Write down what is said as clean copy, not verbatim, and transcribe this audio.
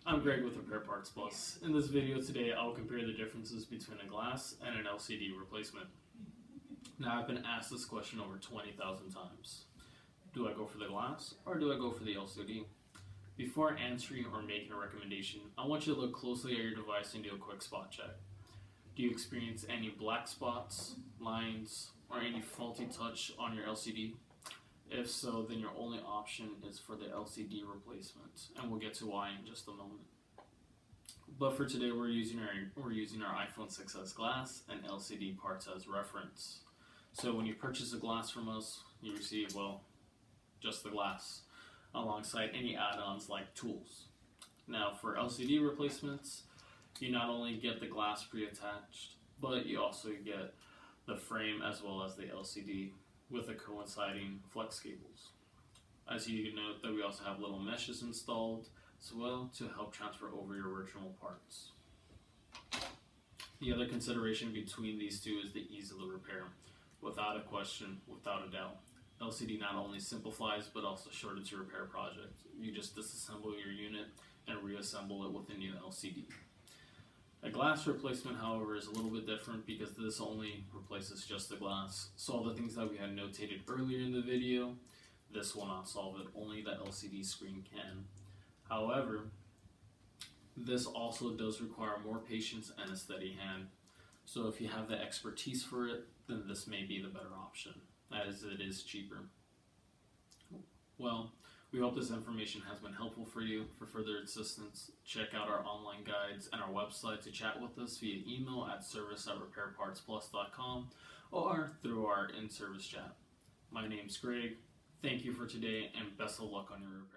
I'm Greg with RepairPartsPlus. In this video today, I'll compare the differences between a glass and an LCD replacement. Now, I've been asked this question over 20,000 times. Do I go for the glass or do I go for the LCD? Before answering or making a recommendation, I want you to look closely at your device and do a quick spot check. Do you experience any black spots, lines, or any faulty touch on your LCD? If so, then your only option is for the LCD replacement, and we'll get to why in just a moment. But for today, we're using our iPhone 6s glass and LCD parts as reference. So when you purchase a glass from us, you receive, just the glass, alongside any add-ons like tools. Now for LCD replacements, you not only get the glass pre-attached, but you also get the frame as well as the LCD with the coinciding flex cables. As you can note that we also have little meshes installed as well to help transfer over your original parts. The other consideration between these two is the ease of the repair. Without a question, without a doubt. LCD not only simplifies but also shortens your repair project. You just disassemble your unit and reassemble it with a new LCD. A glass replacement, however, is a little bit different because this only replaces just the glass. So all the things that we had notated earlier in the video, this will not solve it, only the LCD screen can. However, this also does require more patience and a steady hand. So if you have the expertise for it, then this may be the better option, as it is cheaper. Well, we hope this information has been helpful for you. For further assistance, check out our online guides and our website to chat with us via email at service@repairpartsplus.com or through our in-service chat. My name's Greg. Thank you for today and best of luck on your repair.